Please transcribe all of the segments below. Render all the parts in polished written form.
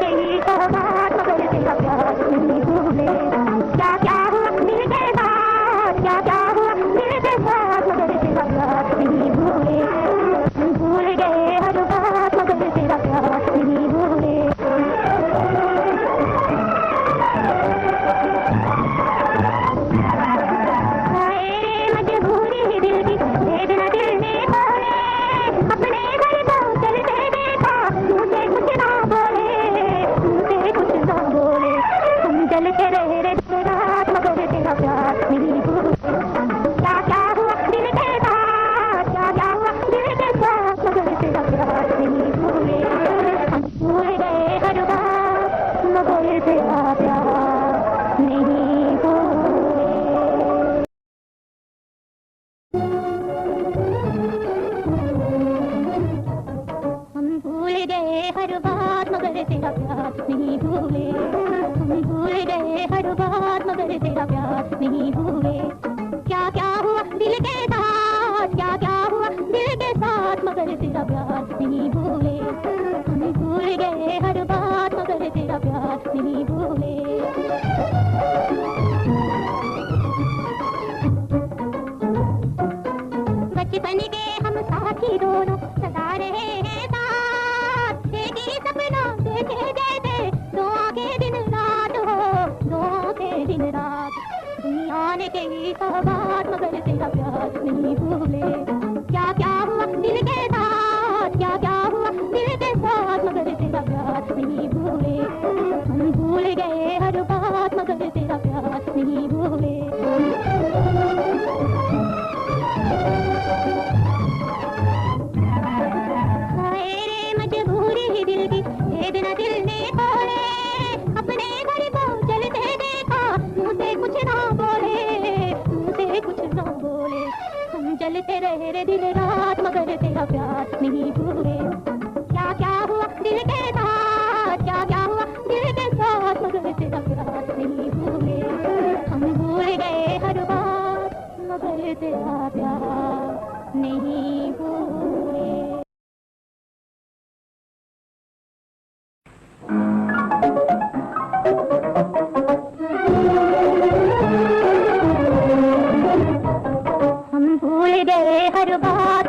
गई सौगात मगर तेरा प्यार नहीं भूले। क्या क्या हुआ दिल के साथ, क्या क्या हुआ दिल के साथ मगर तेरा प्यार नहीं भूले। भूल गए हर बात मगर तेरा प्यार नहीं भूले। जलते रहे रे दिन रात मगर तेरा प्यार नहीं भूले। क्या क्या हुआ दिल के साथ, क्या क्या हुआ दिल के साथ मगर तेरा प्यार नहीं भूले। हम भूल गए हर बात मगर तेरा प्यार नहीं भूले। हर बात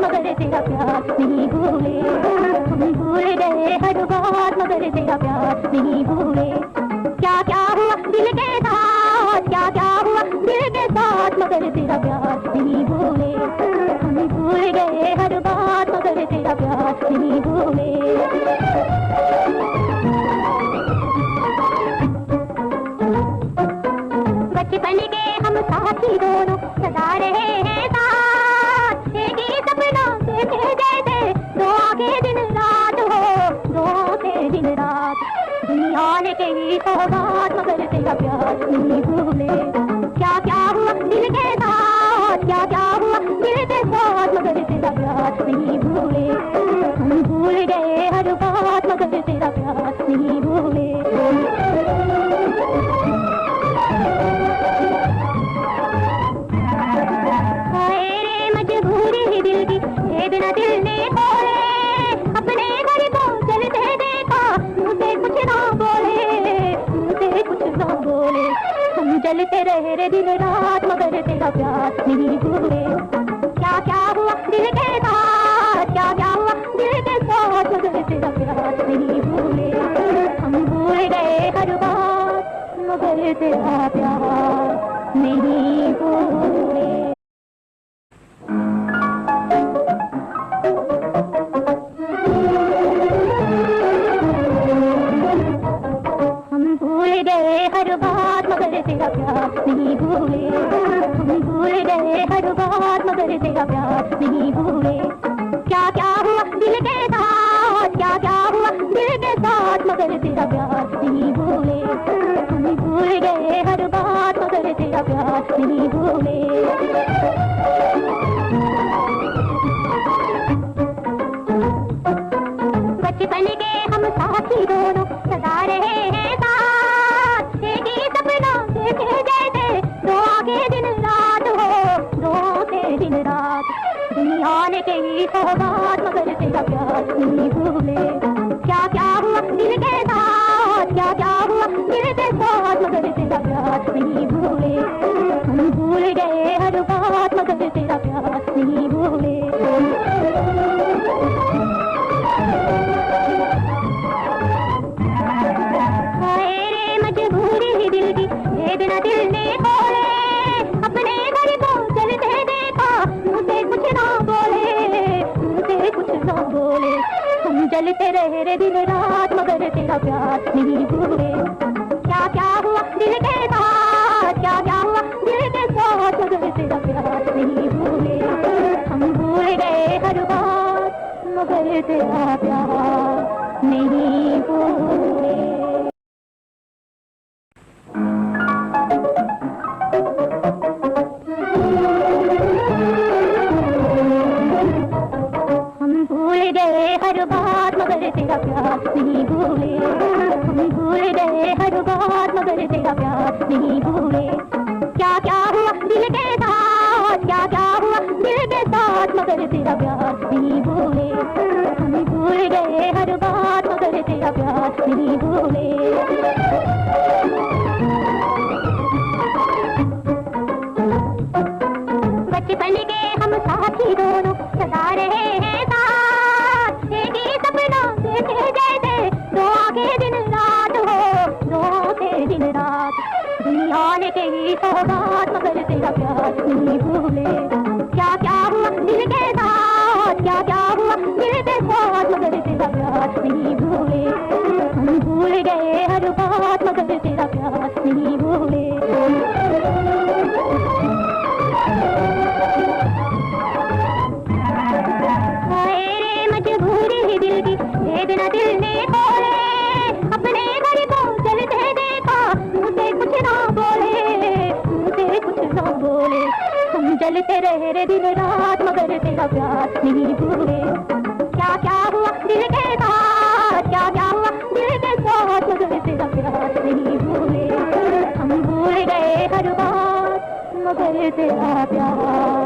मगर तेरा प्यार नहीं भूले। हम भूल गए हर बात मगर तेरा प्यार नहीं भूले। क्या क्या हुआ दिल के साथ, क्या क्या हुआ दिल के साथ मगर तेरा प्यार नहीं भूले। हम भूल गए हर बात मगर तेरा प्यार नहीं भूले। बचपन के हम साथी दोनों सदा रहे हैं साथ, एक ही सपना देखे जैसे दो आगे दिन रात हो, दो से दिन रात। दुनिया ने कही सौगात मगर तेरा प्यार नहीं भूले। क्या क्या हुआ दिल के साथ, रहे रे दिन रात मगर तेरा प्यार नहीं भूले। क्या क्या हुआ दिल के साथ, क्या क्या हुआ दिल के साथ मगर तेरा प्यार नहीं भूले। हम भूल गए हर बात मगर तेरा प्यार नहीं भूले। हम भूल गए हर बात मगर तेरा प्यार नहीं भूले। हम भूल गए हर बात मगर तेरा प्यार नहीं भूले। क्या क्या हुआ दिल के साथ, क्या क्या हुआ दिल के साथ मगर तेरा प्यार नहीं भूले। हम भूल गए हर बात मगर तेरा प्यार नहीं भूले। बचपन के हम साथी दोनों सदा रहे हैं साथ, एक ही सपना देखे जैसे दो आगे दिन रात हो, दो आगे दिन रात। दुनिया ने कही सौगात मगर तेरा प्यार नहीं भूले। क्या क्या हुआ दिल के साथ, क्या क्या हुआ दिल के साथ मगर तेरा प्यार नहीं भूले। हम भूल गए हर बात मगर तेरा प्यार नहीं भूले। मजबूरी दिल की वेदना दिल ने खोले, अपने घर को चलते देखा मुझे कुछ ना बोले, मुझे कुछ ना बोले। हम जलते रहे रे दिन रात मगर तेरा प्यार नहीं भूले। क्या क्या हुआ दिल के साथ, क्या क्या हुआ दिल के साथ मगर तेरा प्यार नहीं भूले। हम भूल गए हर बात मगर तेरा प्यार